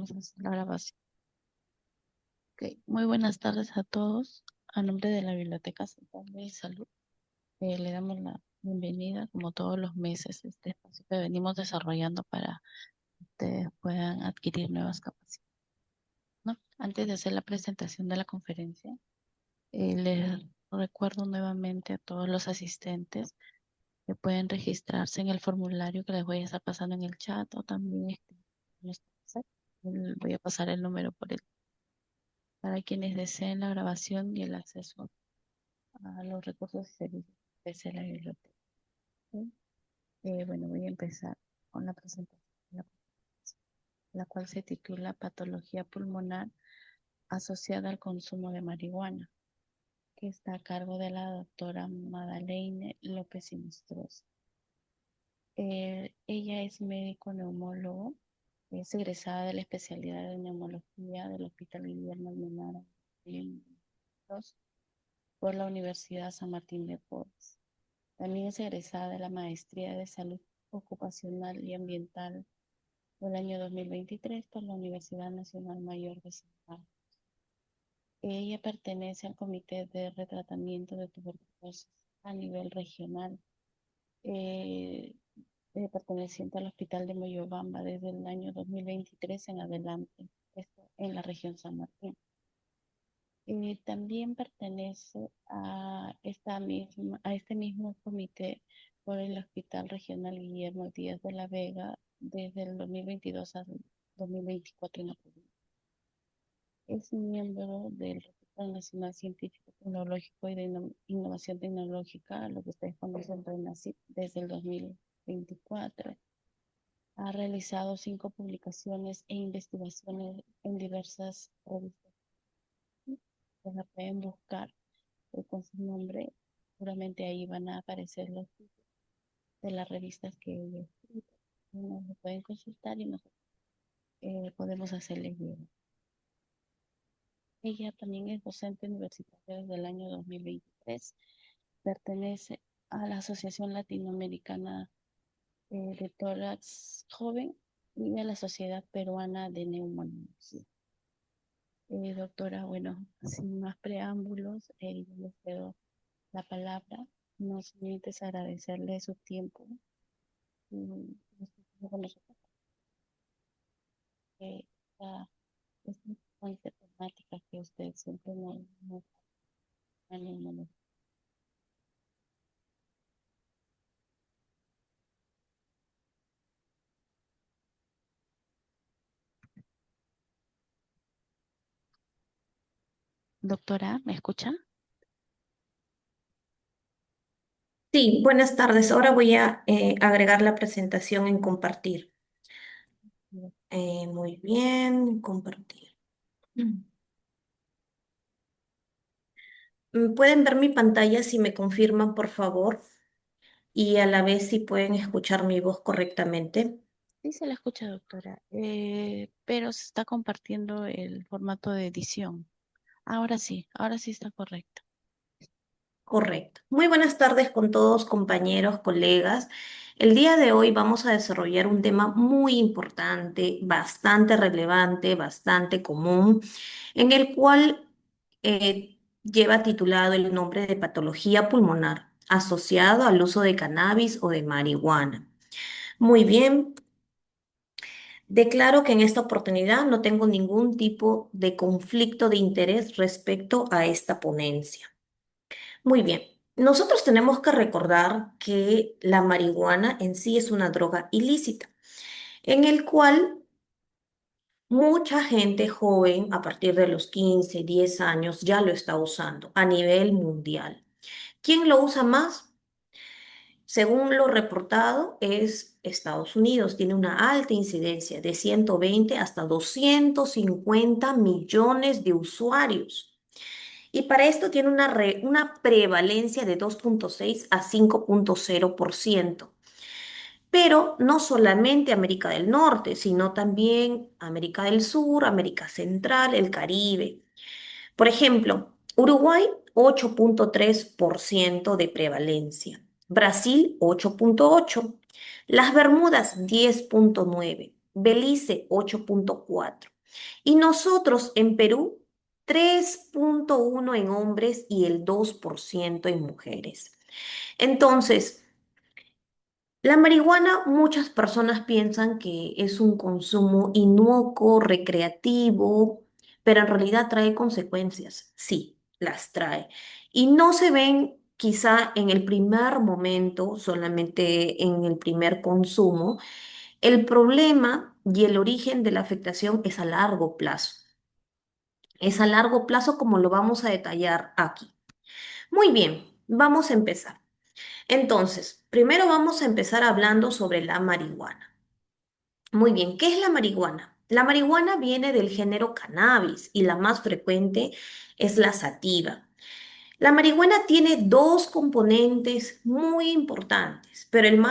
Vamos a hacer la grabación. Ok, muy buenas tardes a todos. A nombre de la Biblioteca Central de Salud, le damos la bienvenida, como todos los meses, a este espacio que venimos desarrollando para que ustedes puedan adquirir nuevas capacidades, ¿no? Antes de hacer la presentación de la conferencia, les recuerdo nuevamente a todos los asistentes que pueden registrarse en el formulario que les voy a estar pasando en el chat o también voy a pasar el número por el para quienes deseen la grabación y el acceso a los recursos y servicios de la biblioteca. ¿Sí? Bueno, voy a empezar con la presentación, la cual se titula Patología pulmonar asociada al consumo de marihuana, que está a cargo de la doctora Madeleine López Sinestrosa. Ella es médico neumólogo, es egresada de la especialidad de neumología del Hospital Guillermo Almenara por la Universidad San Martín de Porres. También es egresada de la Maestría de Salud Ocupacional y Ambiental del año 2023 por la Universidad Nacional Mayor de San Carlos. Ella pertenece al Comité de Retratamiento de Tuberculosis a nivel regional, eh, perteneciente al Hospital de Moyobamba desde el año 2023 en adelante, esto en la región San Martín. También pertenece a este mismo comité por el Hospital Regional Guillermo Díaz de la Vega desde el 2022 al 2024 en Apurímac. Es miembro del Registro Nacional Científico, Tecnológico y de Innovación Tecnológica, lo que ustedes conocen RENACIT, desde el 2024. Ha realizado 5 publicaciones e investigaciones en diversas revistas. Pues la pueden buscar con su nombre, seguramente ahí van a aparecer los títulos de las revistas que ella ha escrito. Nos lo pueden consultar y nosotros podemos hacerles llegar. Ella también es docente universitaria desde el año 2023. Pertenece a la Asociación Latinoamericana de Tórax Joven y a la Sociedad Peruana de Neumonología. Doctora, bueno, sin más preámbulos, yo les cedo la palabra. No sin antes agradecerle su tiempo y con nosotros esta, esta temática que usted siempre nos anima. Doctora, ¿me escucha? Sí, buenas tardes. Ahora voy a agregar la presentación en compartir. Muy bien, compartir. ¿Pueden ver mi pantalla si me confirman, por favor? Y a la vez si pueden escuchar mi voz correctamente. Sí, se la escucha, doctora, pero se está compartiendo el formato de edición. Ahora sí está correcto. Correcto. Muy buenas tardes con todos, compañeros, colegas. El día de hoy vamos a desarrollar un tema muy importante, bastante relevante, bastante común, en el cual lleva titulado el nombre de patología pulmonar asociado al uso de cannabis o de marihuana. Muy bien, declaro que en esta oportunidad no tengo ningún tipo de conflicto de interés respecto a esta ponencia. Muy bien. Nosotros tenemos que recordar que la marihuana en sí es una droga ilícita, en el cual mucha gente joven a partir de los 15, 10 años ya lo está usando a nivel mundial. ¿Quién lo usa más? Según lo reportado, es Estados Unidos. Tiene una alta incidencia de 120 hasta 250 millones de usuarios. Y para esto tiene una prevalencia de 2,6 a 5,0%. Pero no solamente América del Norte, sino también América del Sur, América Central, el Caribe. Por ejemplo, Uruguay, 8,3% de prevalencia. Brasil, 8,8%. Las Bermudas, 10,9%. Belice 8,4. Y nosotros en Perú 3,1 en hombres y el 2% en mujeres. Entonces, la marihuana, muchas personas piensan que es un consumo inocuo, recreativo, pero en realidad trae consecuencias. Sí, las trae. Y no se ven quizá en el primer momento, solamente en el primer consumo. El problema y el origen de la afectación es a largo plazo. Es a largo plazo como lo vamos a detallar aquí. Muy bien, vamos a empezar. Entonces, primero vamos a empezar hablando sobre la marihuana. Muy bien, ¿qué es la marihuana? La marihuana viene del género cannabis y la más frecuente es la sativa. La marihuana tiene dos componentes muy importantes, pero el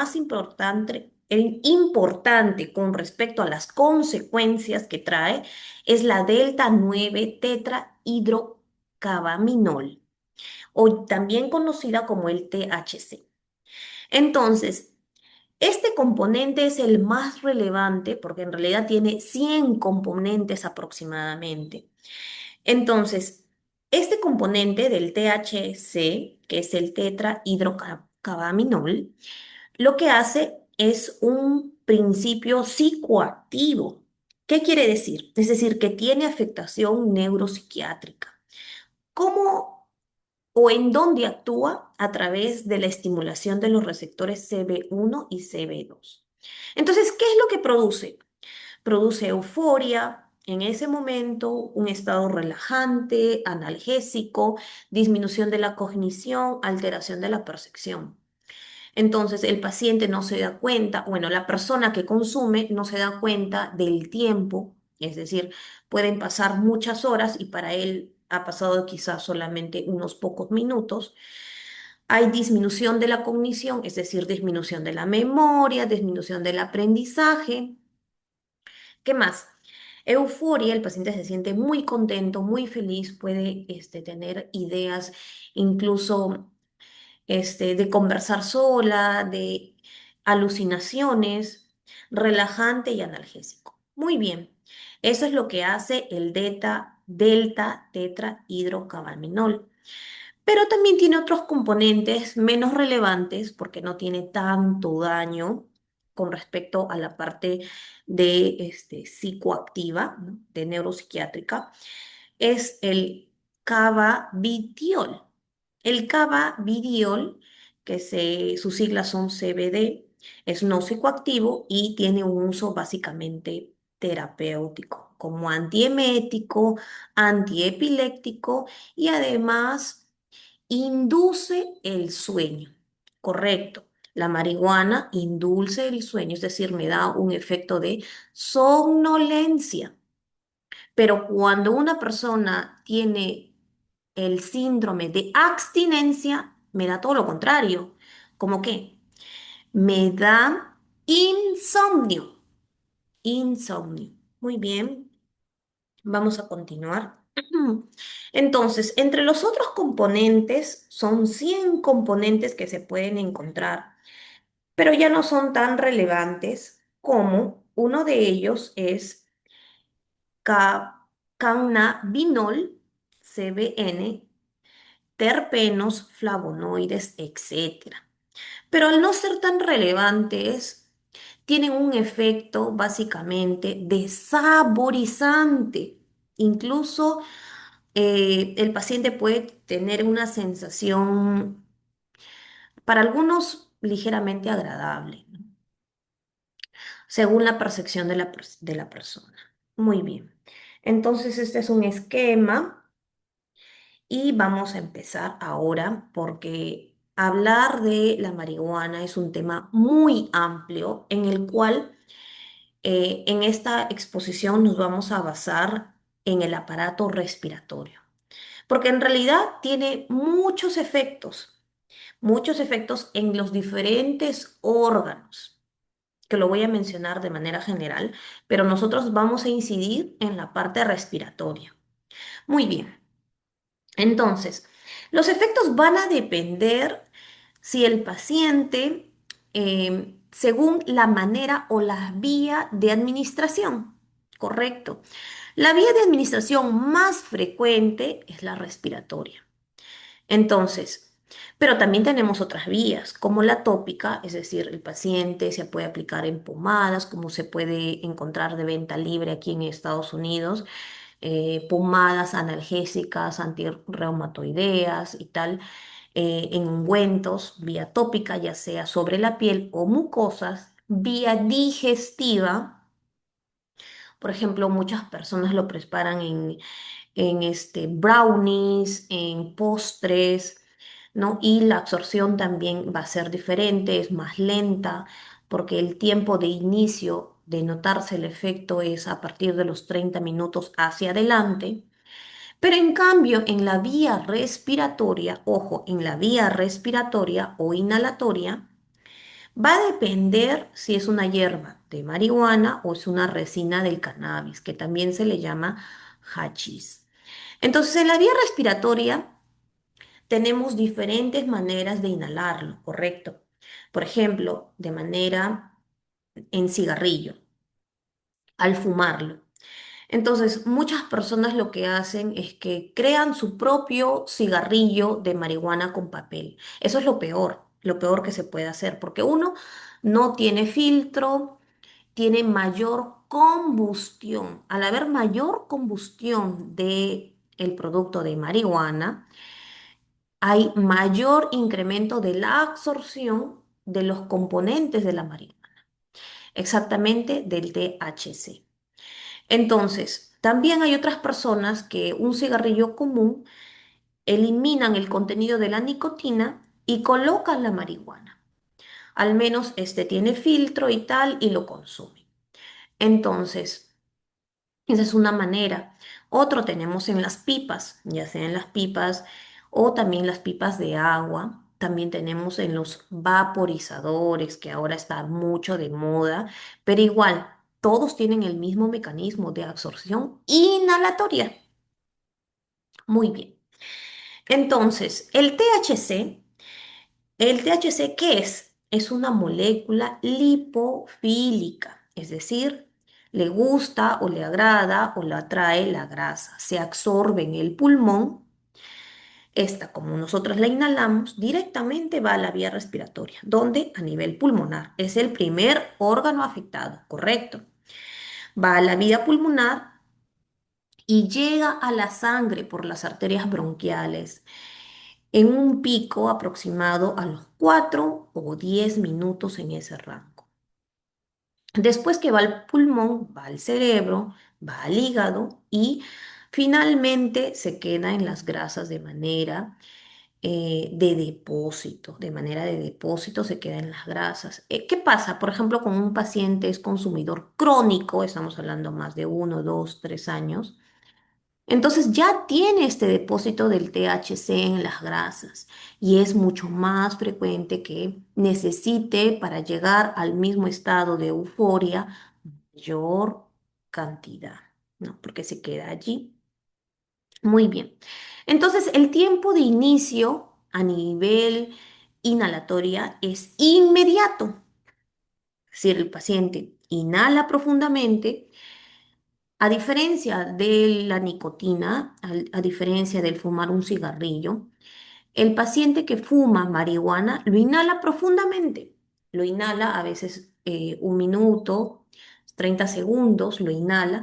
importante con respecto a las consecuencias que trae es la delta 9 tetrahidrocabaminol, o también conocida como el THC. Entonces, este componente es el más relevante porque en realidad tiene 100 componentes aproximadamente. Entonces, este componente del THC, que es el tetrahidrocannabidiol, lo que hace es un principio psicoactivo. ¿Qué quiere decir? Es decir, que tiene afectación neuropsiquiátrica. ¿Cómo o en dónde actúa? A través de la estimulación de los receptores CB1 y CB2. Entonces, ¿qué es lo que produce? Produce euforia, en ese momento un estado relajante, analgésico, disminución de la cognición, alteración de la percepción. Entonces el paciente no se da cuenta, bueno, la persona que consume no se da cuenta del tiempo, es decir, pueden pasar muchas horas y para él ha pasado quizás solamente unos pocos minutos. Hay disminución de la cognición, es decir, disminución de la memoria, disminución del aprendizaje. ¿Qué más? Euforia, el paciente se siente muy contento, muy feliz, puede tener ideas incluso de conversar sola, de alucinaciones, relajante y analgésico. Muy bien, eso es lo que hace el delta tetrahidrocannabidiol. Pero también tiene otros componentes menos relevantes porque no tiene tanto daño con respecto a la parte de psicoactiva, ¿no? De neuropsiquiátrica, es el cannabidiol. El cannabidiol, sus siglas son CBD, es no psicoactivo y tiene un uso básicamente terapéutico, como antiemético, antiepiléptico y además induce el sueño. Correcto. La marihuana induce el sueño, es decir, me da un efecto de somnolencia. Pero cuando una persona tiene el síndrome de abstinencia, me da todo lo contrario. ¿Cómo qué? Me da insomnio. Insomnio. Muy bien, vamos a continuar. Entonces, entre los otros componentes, son 100 componentes que se pueden encontrar, pero ya no son tan relevantes como uno de ellos es cannabinol, CBN, terpenos, flavonoides, etcétera. Pero al no ser tan relevantes, tienen un efecto básicamente desaborizante. Incluso el paciente puede tener una sensación, para algunos, ligeramente agradable, ¿no? Según la percepción de la persona. Muy bien. Entonces, este es un esquema. Y vamos a empezar ahora porque hablar de la marihuana es un tema muy amplio en el cual en esta exposición nos vamos a basar en el aparato respiratorio, porque en realidad tiene muchos efectos en los diferentes órganos, que lo voy a mencionar de manera general, pero nosotros vamos a incidir en la parte respiratoria. Muy bien. Entonces, los efectos van a depender si el paciente según la manera o la vía de administración. Correcto. La vía de administración más frecuente es la respiratoria. Entonces, pero también tenemos otras vías, como la tópica, es decir, el paciente se puede aplicar en pomadas, como se puede encontrar de venta libre aquí en Estados Unidos, pomadas analgésicas, antirreumatoideas y tal, en ungüentos, vía tópica, ya sea sobre la piel o mucosas, vía digestiva. Por ejemplo, muchas personas lo preparan en brownies, en postres, ¿no? Y la absorción también va a ser diferente, es más lenta, porque el tiempo de inicio de notarse el efecto es a partir de los 30 minutos hacia adelante. Pero en cambio, en la vía respiratoria, ojo, en la vía respiratoria o inhalatoria, va a depender si es una hierba de marihuana o es una resina del cannabis, que también se le llama hachís. Entonces, en la vía respiratoria tenemos diferentes maneras de inhalarlo, ¿correcto? Por ejemplo, de manera en cigarrillo, al fumarlo. Entonces, muchas personas lo que hacen es que crean su propio cigarrillo de marihuana con papel. Eso es lo peor que se puede hacer, porque uno no tiene filtro, tiene mayor combustión. Al haber mayor combustión de el producto de marihuana, hay mayor incremento de la absorción de los componentes de la marihuana, exactamente del THC. Entonces, también hay otras personas que un cigarrillo común eliminan el contenido de la nicotina y colocan la marihuana. Al menos este tiene filtro y tal y lo consumen. Entonces, esa es una manera. Otro tenemos en las pipas, ya sea en las pipas o también las pipas de agua. También tenemos en los vaporizadores, que ahora está mucho de moda, pero igual, todos tienen el mismo mecanismo de absorción inhalatoria. Muy bien. Entonces, el THC, ¿qué es? Es una molécula lipofílica, es decir, le gusta o le agrada o le atrae la grasa. Se absorbe en el pulmón. Esta, como nosotros la inhalamos, directamente va a la vía respiratoria, donde a nivel pulmonar es el primer órgano afectado, correcto. Va a la vía pulmonar y llega a la sangre por las arterias bronquiales en un pico aproximado a los 4 o 10 minutos en ese rango. Después que va al pulmón, va al cerebro, va al hígado y finalmente se queda en las grasas de manera de depósito se queda en las grasas. ¿Qué pasa? Por ejemplo, con un paciente es consumidor crónico, estamos hablando más de 1, 2, 3 años. Entonces ya tiene este depósito del THC en las grasas y es mucho más frecuente que necesite para llegar al mismo estado de euforia mayor cantidad, ¿no? Porque se queda allí. Muy bien. Entonces el tiempo de inicio a nivel inhalatoria es inmediato. Es decir, el paciente inhala profundamente. A diferencia de la nicotina, a diferencia del fumar un cigarrillo, el paciente que fuma marihuana lo inhala profundamente. Lo inhala a veces 1 minuto, 30 segundos, lo inhala.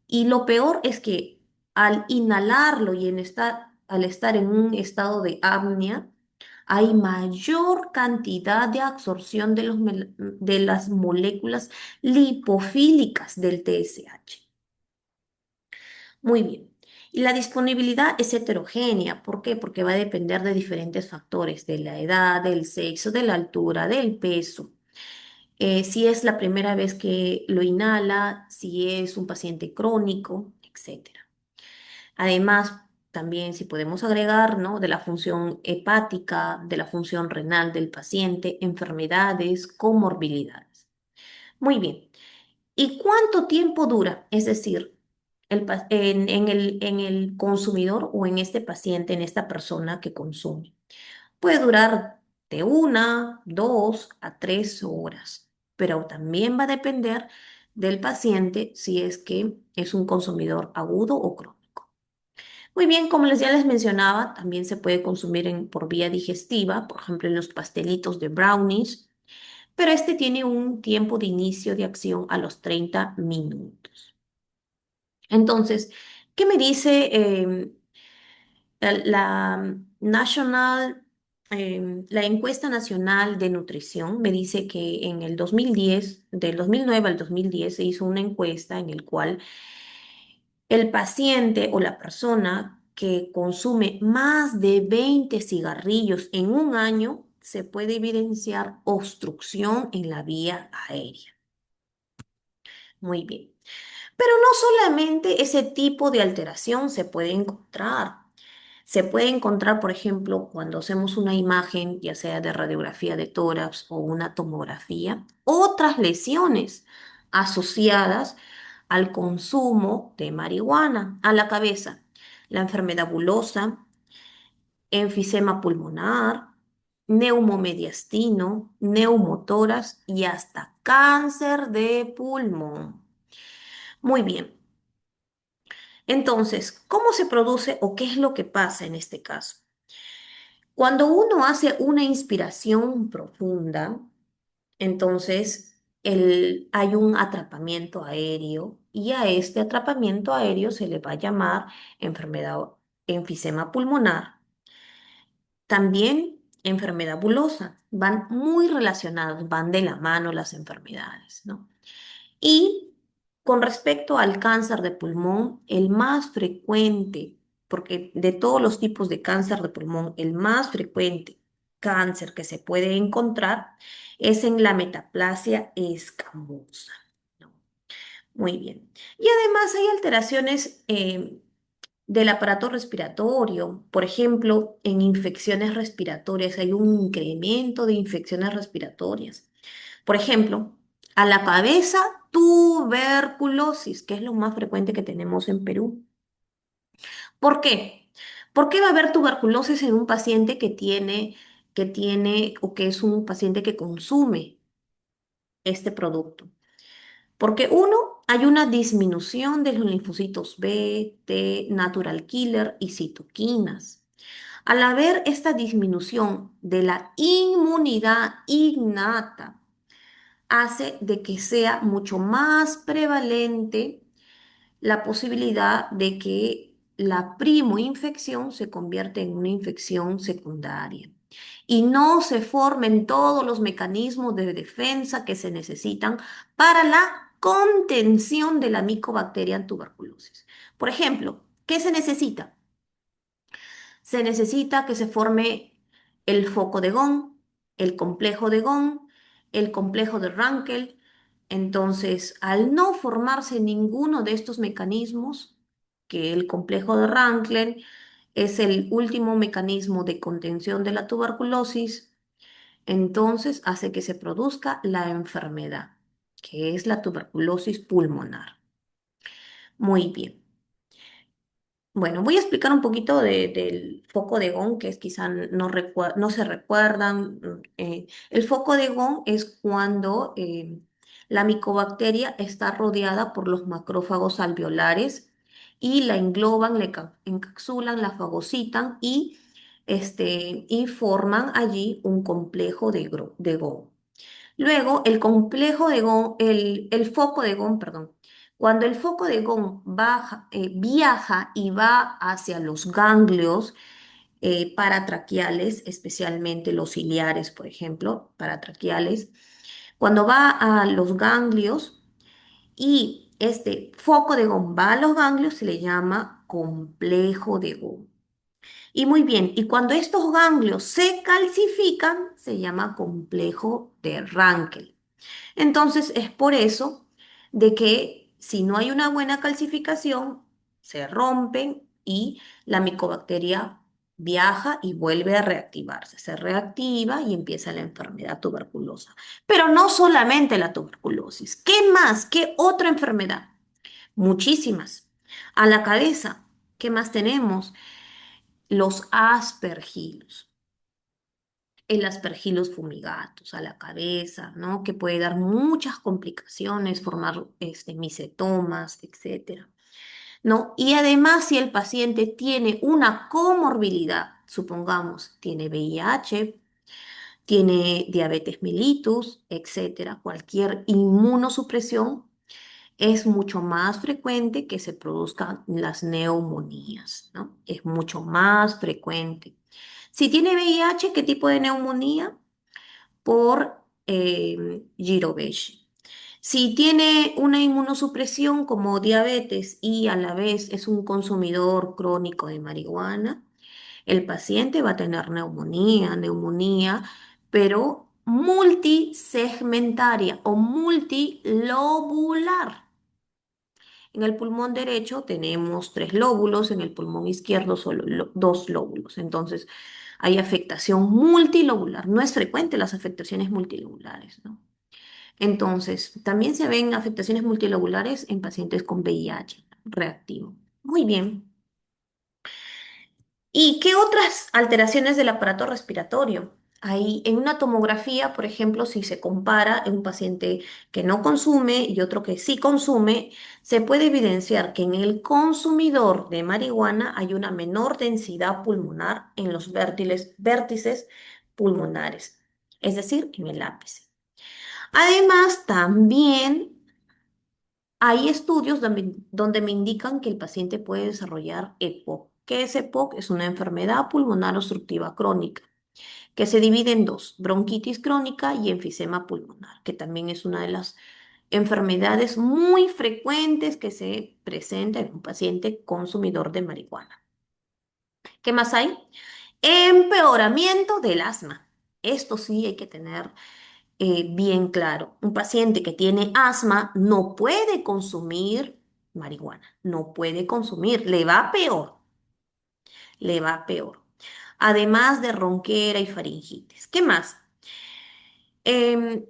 Y lo peor es que al inhalarlo y al estar en un estado de apnea, hay mayor cantidad de absorción de las moléculas lipofílicas del TSH. Muy bien. Y la disponibilidad es heterogénea. ¿Por qué? Porque va a depender de diferentes factores, de la edad, del sexo, de la altura, del peso. Si es la primera vez que lo inhala, si es un paciente crónico, etcétera. Además, también si podemos agregar, ¿no? De la función hepática, de la función renal del paciente, enfermedades, comorbilidades. Muy bien. ¿Y cuánto tiempo dura? Es decir, en el consumidor o en este paciente, en esta persona que consume. Puede durar de 1, 2 a 3 horas. pero también va a depender del paciente si es que es un consumidor agudo o crónico. Muy bien, como ya les mencionaba, también se puede consumir por vía digestiva, por ejemplo, en los pastelitos de brownies, pero este tiene un tiempo de inicio de acción a los 30 minutos. Entonces, ¿qué me dice la National, la encuesta nacional de nutrición? Me dice que en el 2010, del 2009 al 2010, se hizo una encuesta en el cual el paciente o la persona que consume más de 20 cigarrillos en un año se puede evidenciar obstrucción en la vía aérea. Muy bien. Pero no solamente ese tipo de alteración se puede encontrar. Se puede encontrar, por ejemplo, cuando hacemos una imagen, ya sea de radiografía de tórax o una tomografía, otras lesiones asociadas al consumo de marihuana a la cabeza. La enfermedad bulosa, enfisema pulmonar, neumomediastino, neumotoras y hasta cáncer de pulmón. Muy bien. Entonces, ¿cómo se produce o qué es lo que pasa en este caso? Cuando uno hace una inspiración profunda, entonces hay un atrapamiento aéreo y a este atrapamiento aéreo se le va a llamar enfermedad enfisema pulmonar. También enfermedad bulosa. Van muy relacionadas, van de la mano las enfermedades, ¿no? Y con respecto al cáncer de pulmón, el más frecuente, porque de todos los tipos de cáncer de pulmón, el más frecuente cáncer que se puede encontrar es en la metaplasia escamosa, ¿no? Muy bien. Y además hay alteraciones del aparato respiratorio. Por ejemplo, en infecciones respiratorias hay un incremento de infecciones respiratorias. Por ejemplo, a la cabeza, tuberculosis, que es lo más frecuente que tenemos en Perú. ¿Por qué? ¿Por qué va a haber tuberculosis en un paciente que tiene o que es un paciente que consume este producto? Porque uno, hay una disminución de los linfocitos B, T, natural killer y citoquinas. Al haber esta disminución de la inmunidad innata, hace de que sea mucho más prevalente la posibilidad de que la primoinfección se convierta en una infección secundaria y no se formen todos los mecanismos de defensa que se necesitan para la contención de la micobacteria en tuberculosis. Por ejemplo, ¿qué se necesita? Se necesita que se forme el foco de Gón, el complejo de Gón, el complejo de Rankel. Entonces, al no formarse ninguno de estos mecanismos, que el complejo de Rankel es el último mecanismo de contención de la tuberculosis, entonces hace que se produzca la enfermedad, que es la tuberculosis pulmonar. Muy bien. Bueno, voy a explicar un poquito del foco de Gón, que es quizá no se recuerdan. El foco de Gón es cuando la micobacteria está rodeada por los macrófagos alveolares y la engloban, encapsulan, la fagocitan y forman allí un complejo de Gón. Luego, el complejo de Gón, el foco de Gón, perdón. Cuando el foco de Gón viaja y va hacia los ganglios paratraqueales, especialmente los ciliares, por ejemplo, paratraqueales, cuando va a los ganglios y este foco de Gón va a los ganglios, se le llama complejo de Gón. Y muy bien, y cuando estos ganglios se calcifican, se llama complejo de Rankel. Entonces es por eso de que si no hay una buena calcificación, se rompen y la micobacteria viaja y vuelve a reactivarse. Se reactiva y empieza la enfermedad tuberculosa. Pero no solamente la tuberculosis. ¿Qué más? ¿Qué otra enfermedad? Muchísimas. A la cabeza, ¿qué más tenemos? Los aspergillos. el Aspergillus fumigatus a la cabeza, ¿no? Que puede dar muchas complicaciones, formar micetomas, etcétera, ¿no? Y además, si el paciente tiene una comorbilidad, supongamos, tiene VIH, tiene diabetes mellitus, etcétera, cualquier inmunosupresión, es mucho más frecuente que se produzcan las neumonías, ¿no? Es mucho más frecuente. Si tiene VIH, ¿qué tipo de neumonía? Por Girovesh. Si tiene una inmunosupresión como diabetes y a la vez es un consumidor crónico de marihuana, el paciente va a tener neumonía, pero multisegmentaria o multilobular. En el pulmón derecho tenemos tres lóbulos, en el pulmón izquierdo solo dos lóbulos. Entonces, hay afectación multilobular. No es frecuente las afectaciones multilobulares, ¿no? Entonces, también se ven afectaciones multilobulares en pacientes con VIH reactivo. Muy bien. ¿Y qué otras alteraciones del aparato respiratorio? Hay en una tomografía, por ejemplo, si se compara en un paciente que no consume y otro que sí consume, se puede evidenciar que en el consumidor de marihuana hay una menor densidad pulmonar en los vértices pulmonares, es decir, en el ápice. Además, también hay estudios donde me indican que el paciente puede desarrollar EPOC. ¿Qué es EPOC? Es una enfermedad pulmonar obstructiva crónica que se divide en dos, bronquitis crónica y enfisema pulmonar, que también es una de las enfermedades muy frecuentes que se presenta en un paciente consumidor de marihuana. ¿Qué más hay? Empeoramiento del asma. Esto sí hay que tener bien claro. Un paciente que tiene asma no puede consumir marihuana, no puede consumir, le va peor, le va peor. Además de ronquera y faringitis. ¿Qué más? Em,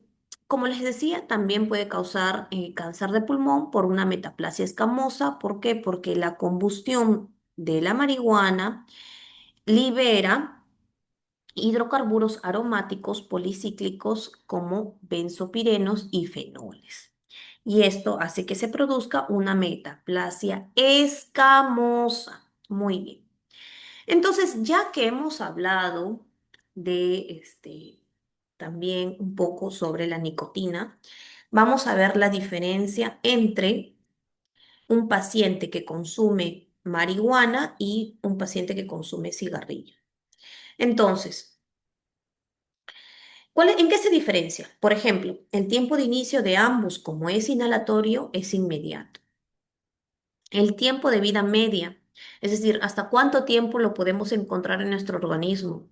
Como les decía, también puede causar cáncer de pulmón por una metaplasia escamosa. ¿Por qué? Porque la combustión de la marihuana libera hidrocarburos aromáticos policíclicos como benzopirenos y fenoles. Y esto hace que se produzca una metaplasia escamosa. Muy bien. Entonces, ya que hemos hablado de también un poco sobre la nicotina, vamos a ver la diferencia entre un paciente que consume marihuana y un paciente que consume cigarrillo. Entonces, ¿en qué se diferencia? Por ejemplo, el tiempo de inicio de ambos, como es inhalatorio, es inmediato. El tiempo de vida media, es decir, hasta cuánto tiempo lo podemos encontrar en nuestro organismo.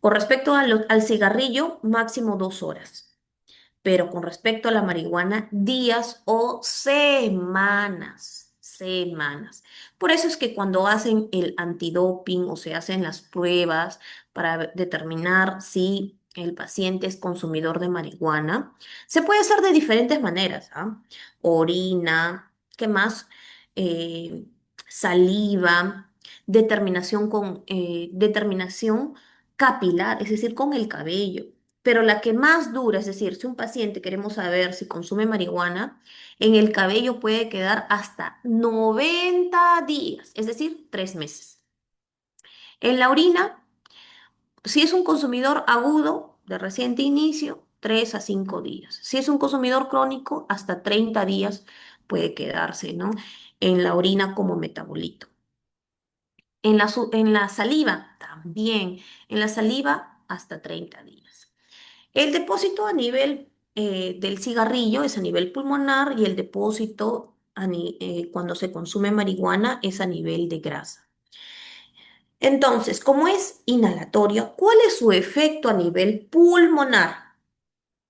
Con respecto al cigarrillo, máximo 2 horas, pero con respecto a la marihuana, días o semanas, semanas. Por eso es que cuando hacen el antidoping o se hacen las pruebas para determinar si el paciente es consumidor de marihuana, se puede hacer de diferentes maneras, ¿ah? Orina, ¿qué más? Eh, Saliva, determinación capilar, es decir, con el cabello. Pero la que más dura, es decir, si un paciente queremos saber si consume marihuana, en el cabello puede quedar hasta 90 días, es decir, 3 meses. En la orina, si es un consumidor agudo de reciente inicio, 3 a 5 días. Si es un consumidor crónico, hasta 30 días puede quedarse, ¿no? En la orina como metabolito. En la saliva también, en la saliva hasta 30 días. El depósito a nivel del cigarrillo es a nivel pulmonar y el depósito cuando se consume marihuana es a nivel de grasa. Entonces, como es inhalatorio, ¿cuál es su efecto a nivel pulmonar?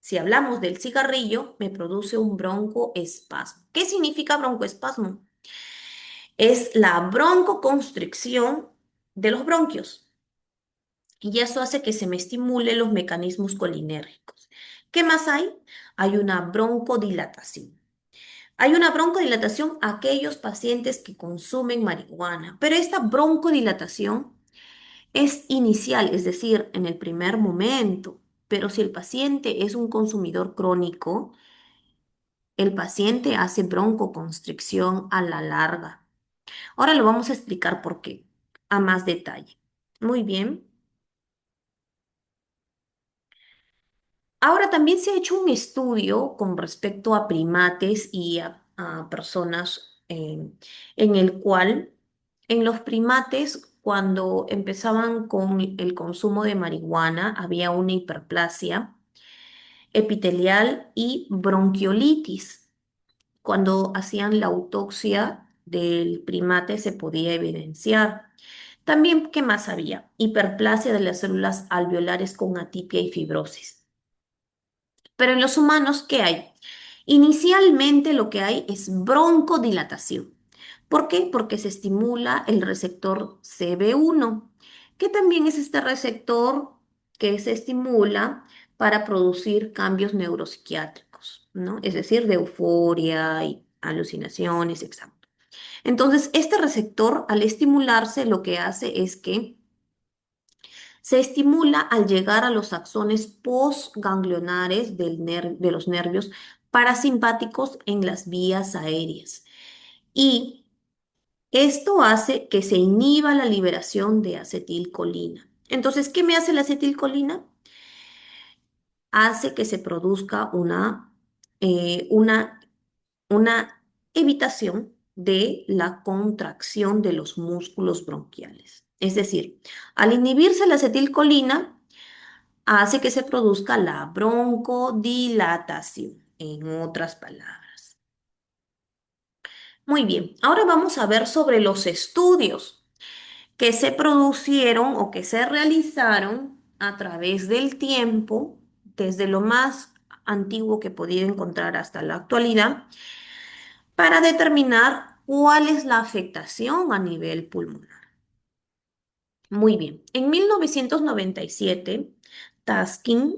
Si hablamos del cigarrillo, me produce un broncoespasmo. ¿Qué significa broncoespasmo? Es la broncoconstricción de los bronquios y eso hace que se me estimulen los mecanismos colinérgicos. ¿Qué más hay? Hay una broncodilatación. Hay una broncodilatación a aquellos pacientes que consumen marihuana, pero esta broncodilatación Es inicial, es decir, en el primer momento, pero si el paciente es un consumidor crónico, el paciente hace broncoconstricción a la larga. Ahora lo vamos a explicar por qué, a más detalle. Muy bien. Ahora también se ha hecho un estudio con respecto a primates y a personas en el cual en los primates cuando empezaban con el consumo de marihuana había una hiperplasia epitelial y bronquiolitis. Cuando hacían la autopsia del primate se podía evidenciar. También, ¿qué más había? Hiperplasia de las células alveolares con atipia y fibrosis. Pero en los humanos, ¿qué hay? Inicialmente lo que hay es broncodilatación. ¿Por qué? Porque se estimula el receptor CB1, que también es este receptor que se estimula para producir cambios neuropsiquiátricos, ¿no? Es decir, de euforia y alucinaciones, exacto. Entonces, este receptor, al estimularse, lo que hace es que se estimula al llegar a los axones postganglionares de los nervios parasimpáticos en las vías aéreas. Y esto hace que se inhiba la liberación de acetilcolina. Entonces, ¿qué me hace la acetilcolina? Hace que se produzca eh, una, una evitación de la contracción de los músculos bronquiales. Es decir, al inhibirse la acetilcolina, hace que se produzca la broncodilatación, en otras palabras. Muy bien, ahora vamos a ver sobre los estudios que se producieron o que se realizaron a través del tiempo, desde lo más antiguo que podía encontrar hasta la actualidad, para determinar cuál es la afectación a nivel pulmonar. Muy bien, en 1997, Taskin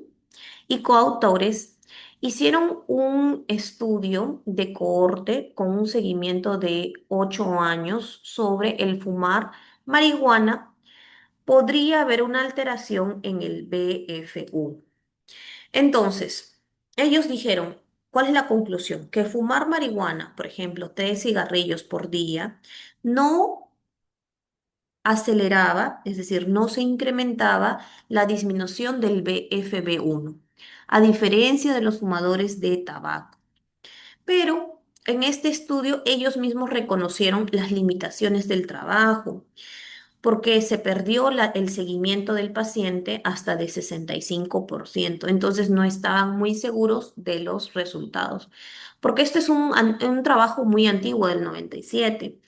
y coautores hicieron un estudio de cohorte con un seguimiento de 8 años sobre el fumar marihuana. Podría haber una alteración en el BFU. Entonces, ellos dijeron, ¿cuál es la conclusión? Que fumar marihuana, por ejemplo, 3 cigarrillos por día, no aceleraba, es decir, no se incrementaba la disminución del BFB1, a diferencia de los fumadores de tabaco. Pero en este estudio ellos mismos reconocieron las limitaciones del trabajo, porque se perdió el seguimiento del paciente hasta de 65%. Entonces no estaban muy seguros de los resultados, porque este es un trabajo muy antiguo del 97.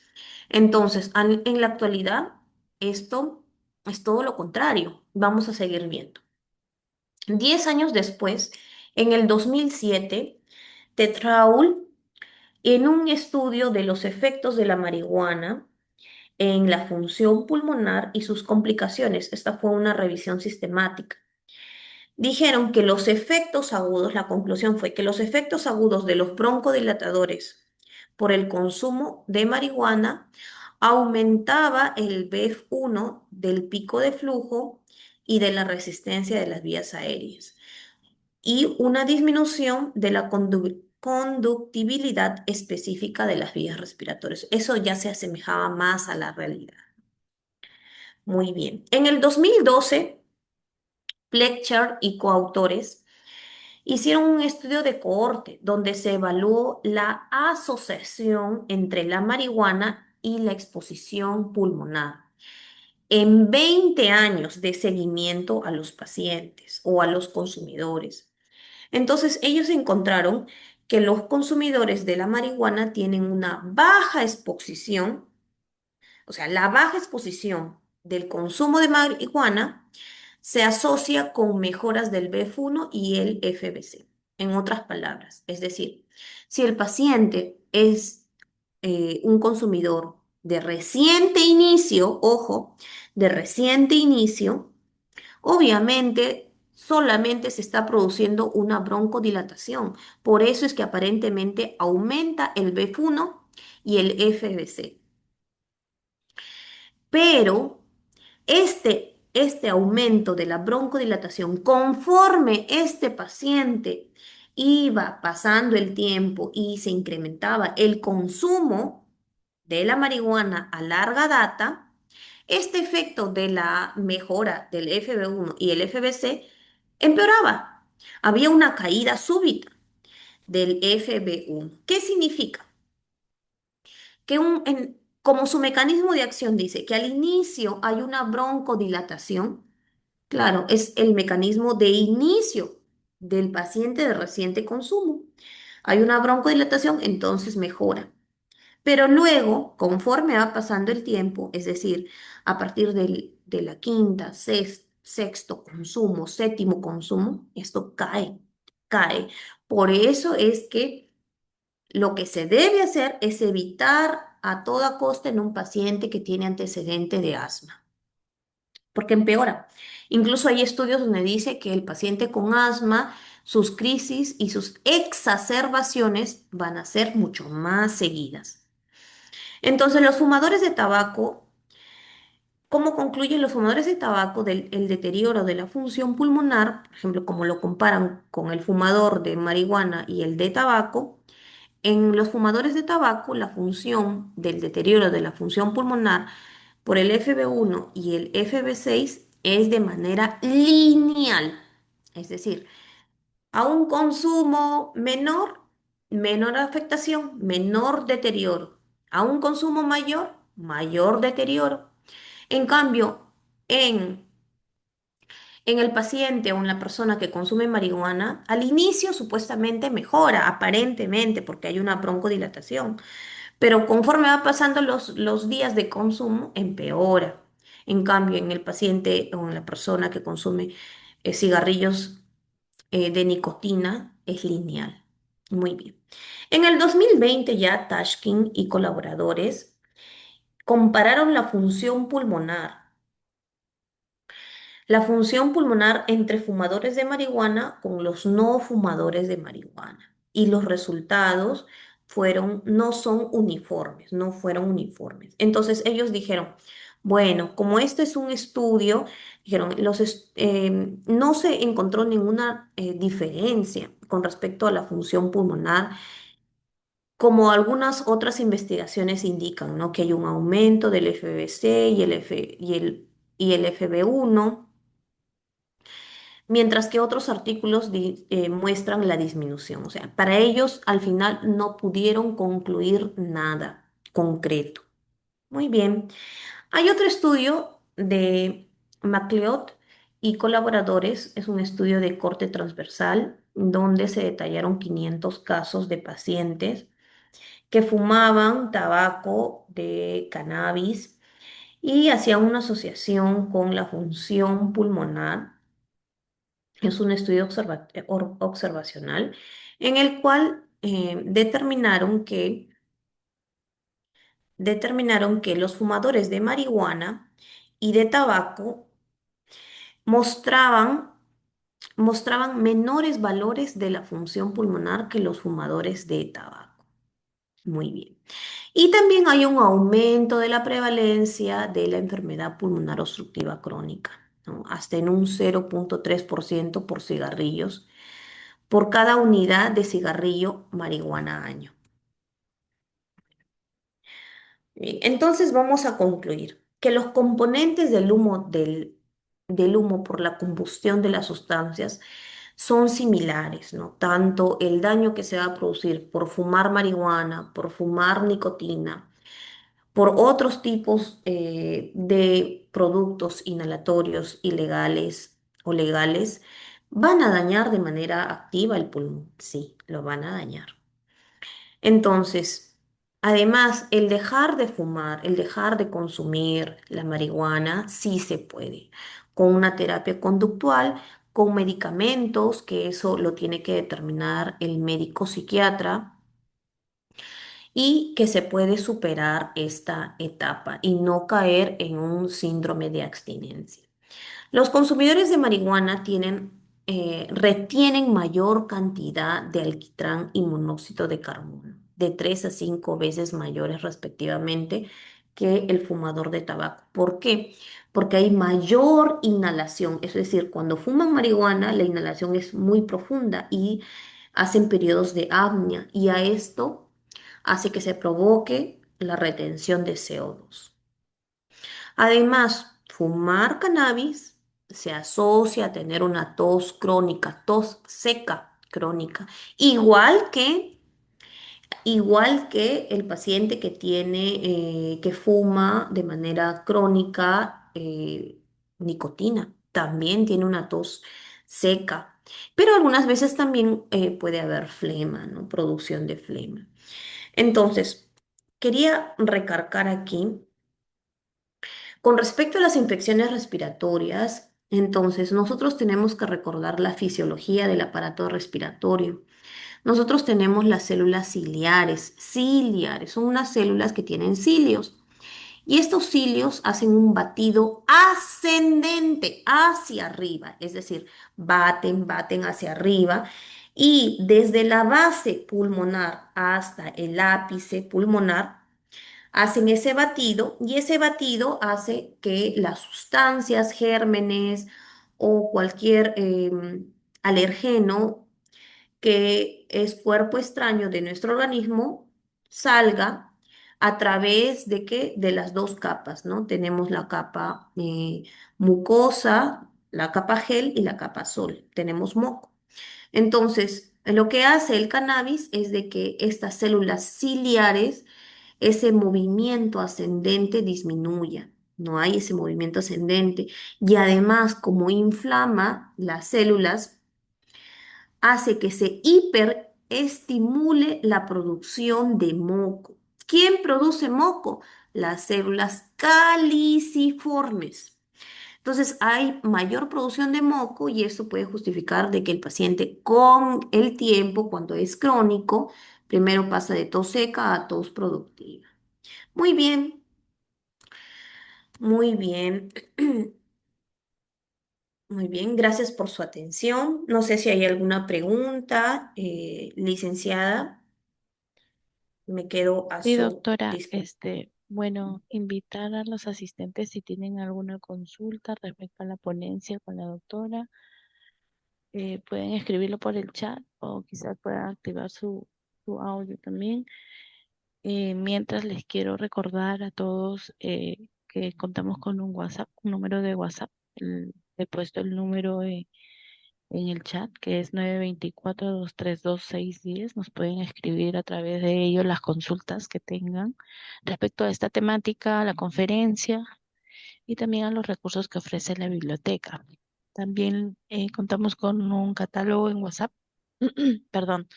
Entonces, en la actualidad, esto es todo lo contrario. Vamos a seguir viendo. 10 años después, en el 2007, Tetraul, en un estudio de los efectos de la marihuana en la función pulmonar y sus complicaciones, esta fue una revisión sistemática, dijeron que los efectos agudos, la conclusión fue que los efectos agudos de los broncodilatadores por el consumo de marihuana aumentaba el BF1 del pico de flujo y de la resistencia de las vías aéreas y una disminución de la conductibilidad específica de las vías respiratorias. Eso ya se asemejaba más a la realidad. Muy bien. En el 2012, Pletcher y coautores hicieron un estudio de cohorte donde se evaluó la asociación entre la marihuana y la exposición pulmonar en 20 años de seguimiento a los pacientes o a los consumidores. Entonces, ellos encontraron que los consumidores de la marihuana tienen una baja exposición, o sea, la baja exposición del consumo de marihuana se asocia con mejoras del BF1 y el FBC. En otras palabras, es decir, si el paciente es un consumidor de reciente inicio, ojo, de reciente inicio, obviamente solamente se está produciendo una broncodilatación. Por eso es que aparentemente aumenta el BF1 y el FBC. Pero este este aumento de la broncodilatación, conforme este paciente iba pasando el tiempo y se incrementaba el consumo de la marihuana a larga data, este efecto de la mejora del FB1 y el FBC empeoraba. Había una caída súbita del FB1. ¿Qué significa? Como su mecanismo de acción dice que al inicio hay una broncodilatación, claro, es el mecanismo de inicio del paciente de reciente consumo. Hay una broncodilatación, entonces mejora. Pero luego, conforme va pasando el tiempo, es decir, a partir de la quinta, sexto consumo, séptimo consumo, esto cae, cae. Por eso es que lo que se debe hacer es evitar a toda costa en un paciente que tiene antecedente de asma, porque empeora. Incluso hay estudios donde dice que el paciente con asma, sus crisis y sus exacerbaciones van a ser mucho más seguidas. Entonces, los fumadores de tabaco, ¿cómo concluyen los fumadores de tabaco del el deterioro de la función pulmonar? Por ejemplo, como lo comparan con el fumador de marihuana y el de tabaco. En los fumadores de tabaco, la función del deterioro de la función pulmonar por el FB1 y el FB6 es de manera lineal. Es decir, a un consumo menor, menor afectación, menor deterioro. A un consumo mayor, mayor deterioro. En cambio, en, en el paciente o en la persona que consume marihuana, al inicio supuestamente mejora, aparentemente, porque hay una broncodilatación, pero conforme va pasando los días de consumo, empeora. En cambio, en el paciente o en la persona que consume cigarrillos de nicotina es lineal. Muy bien. En el 2020 ya Tashkin y colaboradores compararon la función pulmonar entre fumadores de marihuana con los no fumadores de marihuana. Y los resultados no son uniformes, no fueron uniformes. Entonces ellos dijeron, bueno, como este es un estudio, dijeron, no se encontró ninguna diferencia con respecto a la función pulmonar, como algunas otras investigaciones indican, ¿no? Que hay un aumento del FBC y el FB1, mientras que otros artículos muestran la disminución. O sea, para ellos al final no pudieron concluir nada concreto. Muy bien. Hay otro estudio de MacLeod y colaboradores, es un estudio de corte transversal, donde se detallaron 500 casos de pacientes que fumaban tabaco de cannabis y hacían una asociación con la función pulmonar. Es un estudio observacional en el cual determinaron que los fumadores de marihuana y de tabaco mostraban, mostraban menores valores de la función pulmonar que los fumadores de tabaco. Muy bien. Y también hay un aumento de la prevalencia de la enfermedad pulmonar obstructiva crónica, ¿no? Hasta en un 0,3% por cigarrillos por cada unidad de cigarrillo marihuana año. Bien, entonces vamos a concluir que los componentes del humo por la combustión de las sustancias son similares, ¿no? Tanto el daño que se va a producir por fumar marihuana, por fumar nicotina, por otros tipos de productos inhalatorios ilegales o legales, van a dañar de manera activa el pulmón. Sí, lo van a dañar. Entonces, además, el dejar de fumar, el dejar de consumir la marihuana, sí se puede, con una terapia conductual, con medicamentos, que eso lo tiene que determinar el médico psiquiatra, y que se puede superar esta etapa y no caer en un síndrome de abstinencia. Los consumidores de marihuana retienen mayor cantidad de alquitrán y monóxido de carbono, de 3 a 5 veces mayores respectivamente que el fumador de tabaco. ¿Por qué? Porque hay mayor inhalación, es decir, cuando fuman marihuana, la inhalación es muy profunda y hacen periodos de apnea y a esto hace que se provoque la retención de CO2. Además, fumar cannabis se asocia a tener una tos crónica, tos seca crónica, igual que igual que el paciente que tiene, que fuma de manera crónica nicotina, también tiene una tos seca. Pero algunas veces también puede haber flema, ¿no? Producción de flema. Entonces, quería recargar aquí, con respecto a las infecciones respiratorias, entonces nosotros tenemos que recordar la fisiología del aparato respiratorio. Nosotros tenemos las células ciliares. Ciliares son unas células que tienen cilios. Y estos cilios hacen un batido ascendente hacia arriba, es decir, baten hacia arriba. Y desde la base pulmonar hasta el ápice pulmonar, hacen ese batido y ese batido hace que las sustancias, gérmenes o cualquier alergeno que es cuerpo extraño de nuestro organismo salga a través de qué? De las dos capas, ¿no? Tenemos la capa mucosa, la capa gel y la capa sol. Tenemos moco. Entonces, lo que hace el cannabis es de que estas células ciliares, ese movimiento ascendente disminuya. No hay ese movimiento ascendente. Y además, como inflama las células, hace que se hiperestimule la producción de moco. ¿Quién produce moco? Las células caliciformes. Entonces hay mayor producción de moco y esto puede justificar de que el paciente con el tiempo, cuando es crónico, primero pasa de tos seca a tos productiva. Muy bien, muy bien, muy bien. Gracias por su atención. No sé si hay alguna pregunta, licenciada. Me quedo a Sí, su doctora, disposición. bueno, invitar a los asistentes si tienen alguna consulta respecto a la ponencia con la doctora, pueden escribirlo por el chat o quizás puedan activar su audio también. Mientras les quiero recordar a todos que contamos con un WhatsApp, un número de WhatsApp. He puesto el número en el chat, que es 924-232-610. Nos pueden escribir a través de ello las consultas que tengan respecto a esta temática, a la conferencia y también a los recursos que ofrece la biblioteca. También contamos con un catálogo en WhatsApp, perdón,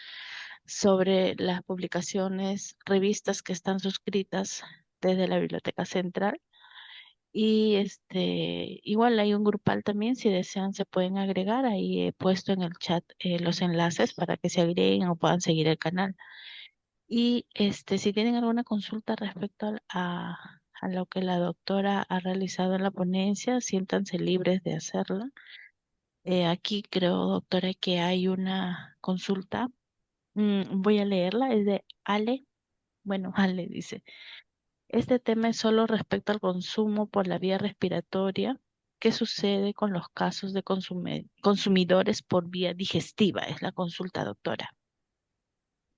sobre las publicaciones, revistas que están suscritas desde la Biblioteca Central. Y igual hay un grupal también, si desean se pueden agregar. Ahí he puesto en el chat los enlaces para que se agreguen o puedan seguir el canal. Y si tienen alguna consulta respecto a lo que la doctora ha realizado en la ponencia, siéntanse libres de hacerla. Aquí creo, doctora, que hay una consulta. Voy a leerla, es de Ale. Bueno, Ale dice. Este tema es solo respecto al consumo por la vía respiratoria. ¿Qué sucede con los casos de consumidores por vía digestiva? Es la consulta, doctora.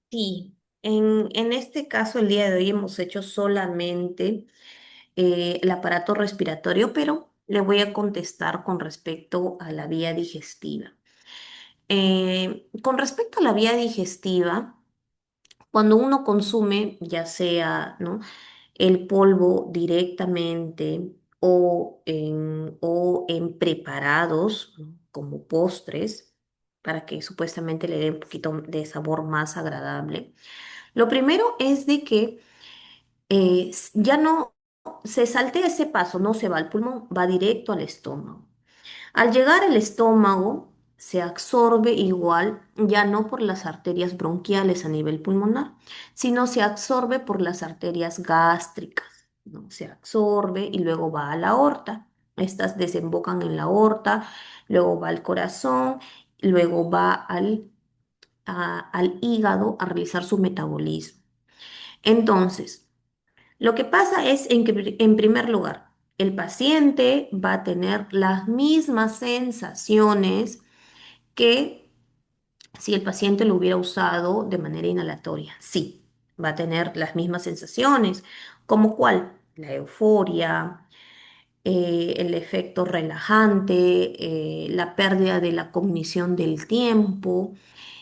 Sí, en este caso el día de hoy hemos hecho solamente el aparato respiratorio, pero le voy a contestar con respecto a la vía digestiva. Con respecto a la vía digestiva, cuando uno consume, ya sea, ¿no? el polvo directamente o en preparados, ¿no? como postres, para que supuestamente le dé un poquito de sabor más agradable. Lo primero es de que ya no se saltea ese paso, no se va al pulmón, va directo al estómago. Al llegar al estómago, se absorbe igual, ya no por las arterias bronquiales a nivel pulmonar, sino se absorbe por las arterias gástricas, ¿no? Se absorbe y luego va a la aorta. Estas desembocan en la aorta, luego va al corazón, luego va al hígado a realizar su metabolismo. Entonces, Lo que pasa es en que, en primer lugar, el paciente va a tener las mismas sensaciones que si el paciente lo hubiera usado de manera inhalatoria. Sí, va a tener las mismas sensaciones. ¿Como cuál? La euforia, el efecto relajante, la pérdida de la cognición del tiempo,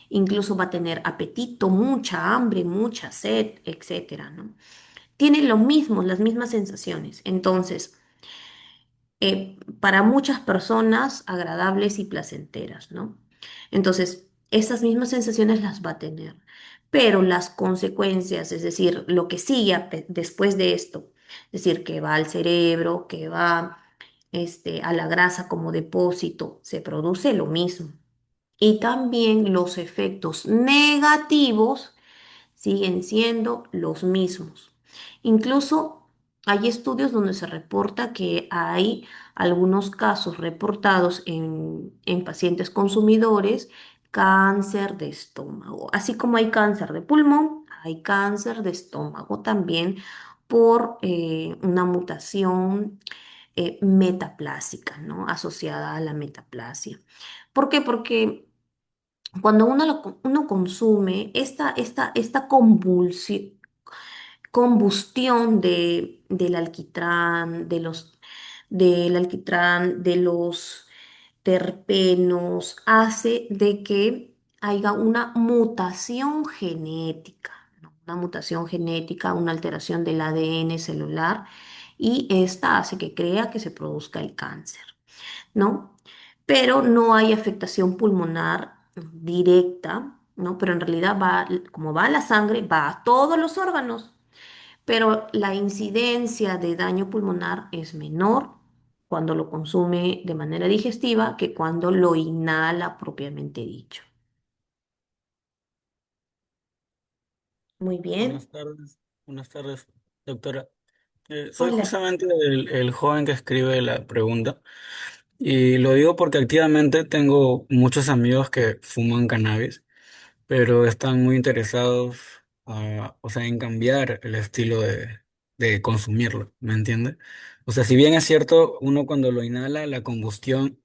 incluso va a tener apetito, mucha hambre, mucha sed, etcétera, ¿no? Tiene lo mismo, las mismas sensaciones. Entonces, para muchas personas agradables y placenteras, ¿no? Entonces, esas mismas sensaciones las va a tener, pero las consecuencias, es decir, lo que sigue después de esto, es decir, que va al cerebro, que va a la grasa como depósito, se produce lo mismo. Y también los efectos negativos siguen siendo los mismos. Incluso hay estudios donde se reporta que hay algunos casos reportados en pacientes consumidores, cáncer de estómago. Así como hay cáncer de pulmón, hay cáncer de estómago también por una mutación metaplásica, ¿no? Asociada a la metaplasia. ¿Por qué? Porque cuando uno consume esta combustión del alquitrán, de los terpenos, hace de que haya una mutación genética, ¿no? Una mutación genética, una alteración del ADN celular, y esta hace que crea que se produzca el cáncer, ¿no? Pero no hay afectación pulmonar directa, ¿no? Pero en realidad va, como va a la sangre, va a todos los órganos, pero la incidencia de daño pulmonar es menor cuando lo consume de manera digestiva que cuando lo inhala propiamente dicho. Muy bien. Buenas tardes, doctora. Soy Hola. justamente el joven que escribe la pregunta y lo digo porque activamente tengo muchos amigos que fuman cannabis, pero están muy interesados, o sea, en cambiar el estilo de consumirlo, ¿me entiende? O sea, si bien es cierto, uno cuando lo inhala, la combustión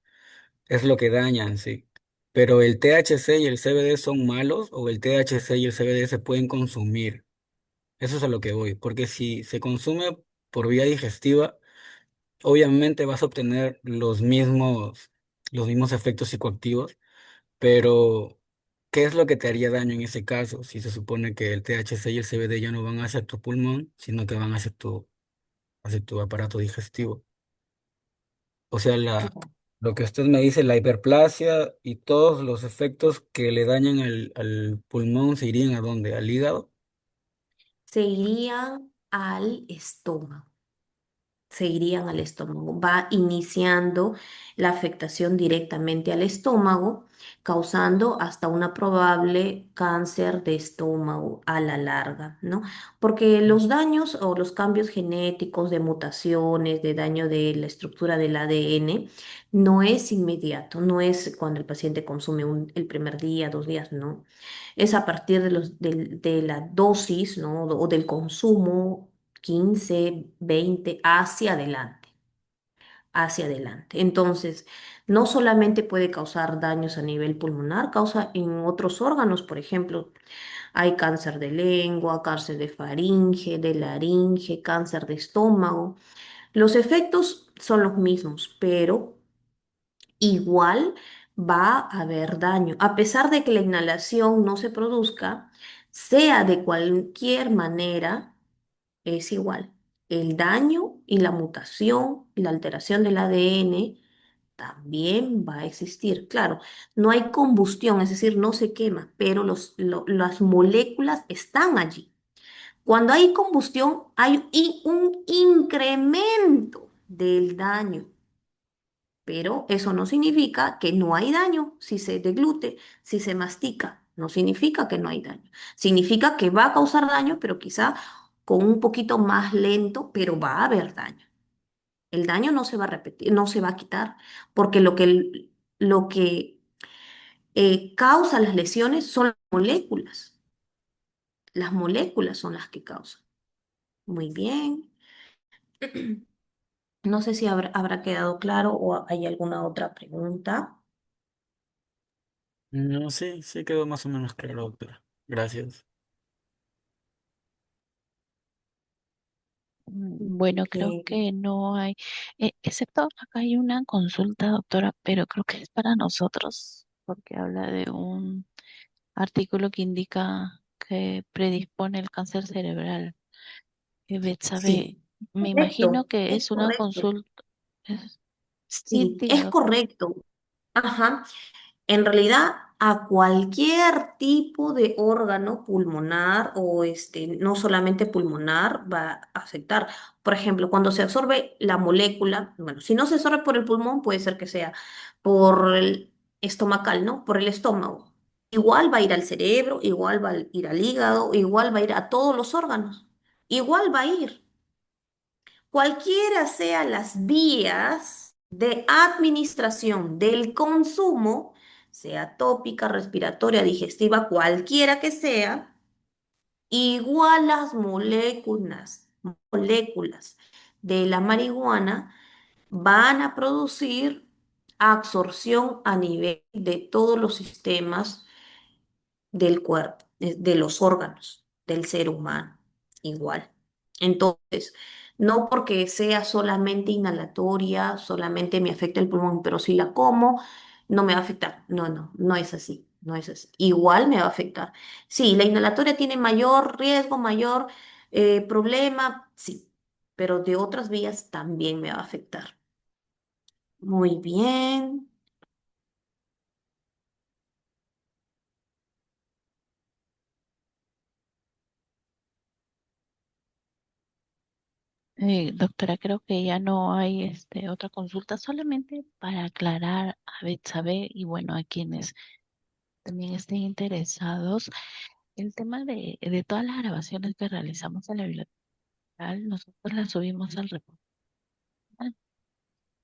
es lo que daña en sí, pero el THC y el CBD son malos o el THC y el CBD se pueden consumir. Eso es a lo que voy, porque si se consume por vía digestiva, obviamente vas a obtener los mismos efectos psicoactivos, pero ¿qué es lo que te haría daño en ese caso? Si se supone que el THC y el CBD ya no van hacia tu pulmón, sino que van hacia tu aparato digestivo. O sea, lo que usted me dice, la hiperplasia y todos los efectos que le dañan al pulmón se irían ¿a dónde? ¿Al hígado? Se irían al estómago. Se irían al estómago. Va iniciando la afectación directamente al estómago, causando hasta una probable cáncer de estómago a la larga, ¿no? Porque los daños o los cambios genéticos de mutaciones, de daño de la estructura del ADN, no es inmediato, no es cuando el paciente consume el primer día, 2 días, no. Es a partir de la dosis, ¿no? O del consumo 15, 20 hacia adelante. Entonces, no solamente puede causar daños a nivel pulmonar, causa en otros órganos, por ejemplo, hay cáncer de lengua, cáncer de faringe, de laringe, cáncer de estómago. Los efectos son los mismos, pero igual va a haber daño. A pesar de que la inhalación no se produzca, sea de cualquier manera, es igual. El daño y la mutación y la alteración del ADN también va a existir. Claro, no hay combustión, es decir, no se quema, pero las moléculas están allí. Cuando hay combustión, hay un incremento del daño, pero eso no significa que no hay daño si se deglute, si se mastica. No significa que no hay daño. Significa que va a causar daño, pero quizá con un poquito más lento, pero va a haber daño. El daño no se va a repetir, no se va a quitar, porque lo que causa las lesiones son las moléculas. Las moléculas son las que causan. Muy bien. No sé si habrá quedado claro o hay alguna otra pregunta. No, sí, sí quedó más o menos claro, doctora. Gracias. Bueno, creo Ok. que no hay, excepto acá hay una consulta, doctora, pero creo que es para nosotros, porque habla de un artículo que indica que predispone el cáncer cerebral. Sí, Betsabe, me imagino correcto, que es es una correcto. consulta. Sí, Sí, diga, es doctora. correcto. Ajá. En realidad, a cualquier tipo de órgano pulmonar o no solamente pulmonar va a afectar. Por ejemplo, cuando se absorbe la molécula, bueno, si no se absorbe por el pulmón, puede ser que sea por el estomacal, ¿no? Por el estómago. Igual va a ir al cerebro, igual va a ir al hígado, igual va a ir a todos los órganos. Igual va a ir. Cualquiera sean las vías de administración del consumo, sea tópica, respiratoria, digestiva, cualquiera que sea, igual las moléculas de la marihuana van a producir absorción a nivel de todos los sistemas del cuerpo, de los órganos del ser humano, igual. Entonces, no porque sea solamente inhalatoria, solamente me afecta el pulmón, pero si la como, no me va a afectar. No, no, no es así, no es así. Igual me va a afectar. Sí, la inhalatoria tiene mayor riesgo, mayor problema, sí, pero de otras vías también me va a afectar. Muy bien. Doctora, creo que ya no hay otra consulta, solamente para aclarar a Betsabe y bueno, a quienes también estén interesados, el tema de todas las grabaciones que realizamos en la biblioteca, nosotros las subimos al repositorio,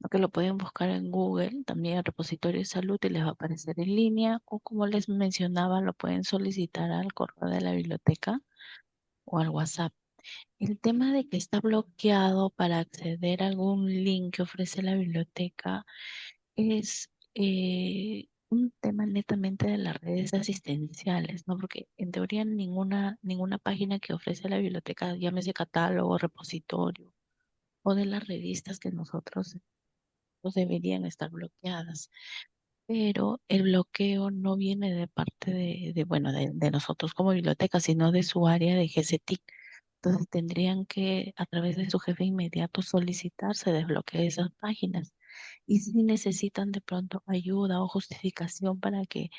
¿no? Que lo pueden buscar en Google, también el repositorio de salud y les va a aparecer en línea, o como les mencionaba, lo pueden solicitar al correo de la biblioteca o al WhatsApp. El tema de que está bloqueado para acceder a algún link que ofrece la biblioteca es un tema netamente de las redes asistenciales, ¿no? Porque en teoría ninguna página que ofrece la biblioteca, llámese catálogo, repositorio o de las revistas que nosotros pues, deberían estar bloqueadas. Pero el bloqueo no viene de parte bueno, de nosotros como biblioteca, sino de su área de GCTIC. Entonces tendrían que, a través de su jefe inmediato, solicitar se desbloquee esas páginas. Y si necesitan de pronto ayuda o justificación para que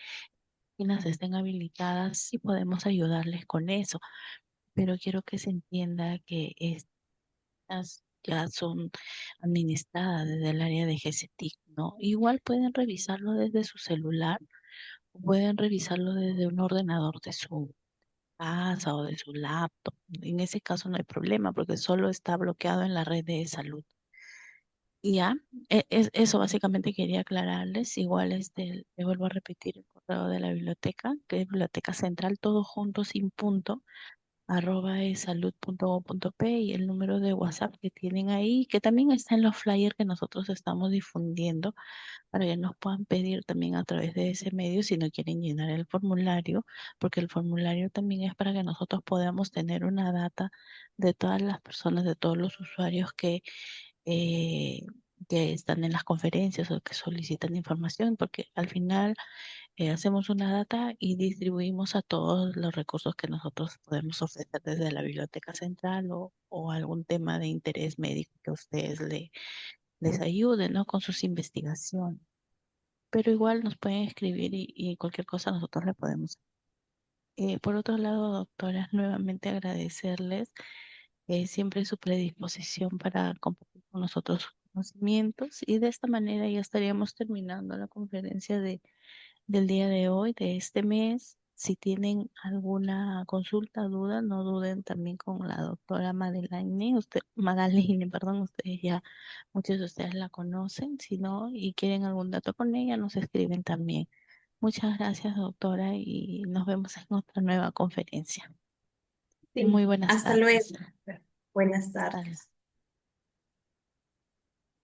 páginas estén habilitadas, sí podemos ayudarles con eso. Pero quiero que se entienda que estas ya son administradas desde el área de GCTIC, ¿no? Igual pueden revisarlo desde su celular o pueden revisarlo desde un ordenador de su casa o de su laptop. En ese caso no hay problema porque solo está bloqueado en la red de salud. Y ya, eso básicamente quería aclararles. Igual le vuelvo a repetir el correo de la biblioteca, que es Biblioteca Central, todo junto, sin punto, @esalud.gov.p y el número de WhatsApp que tienen ahí, que también está en los flyers que nosotros estamos difundiendo para que nos puedan pedir también a través de ese medio si no quieren llenar el formulario, porque el formulario también es para que nosotros podamos tener una data de todas las personas, de todos los usuarios eh, que están en las conferencias o que solicitan información, porque al final hacemos una data y distribuimos a todos los recursos que nosotros podemos ofrecer desde la biblioteca central o algún tema de interés médico que a ustedes les ayude, ¿no? Con sus investigaciones. Pero igual nos pueden escribir y cualquier cosa nosotros le podemos. Por otro lado, doctoras, nuevamente agradecerles siempre su predisposición para compartir con nosotros sus conocimientos y de esta manera ya estaríamos terminando la conferencia del día de hoy, de este mes. Si tienen alguna consulta, duda, no duden también con la doctora Magdalene, perdón, ustedes ya, muchos de ustedes la conocen, si no, y quieren algún dato con ella, nos escriben también. Muchas gracias, doctora, y nos vemos en otra nueva conferencia. Muy Sí, buenas hasta luego. tardes. Buenas Adiós. tardes.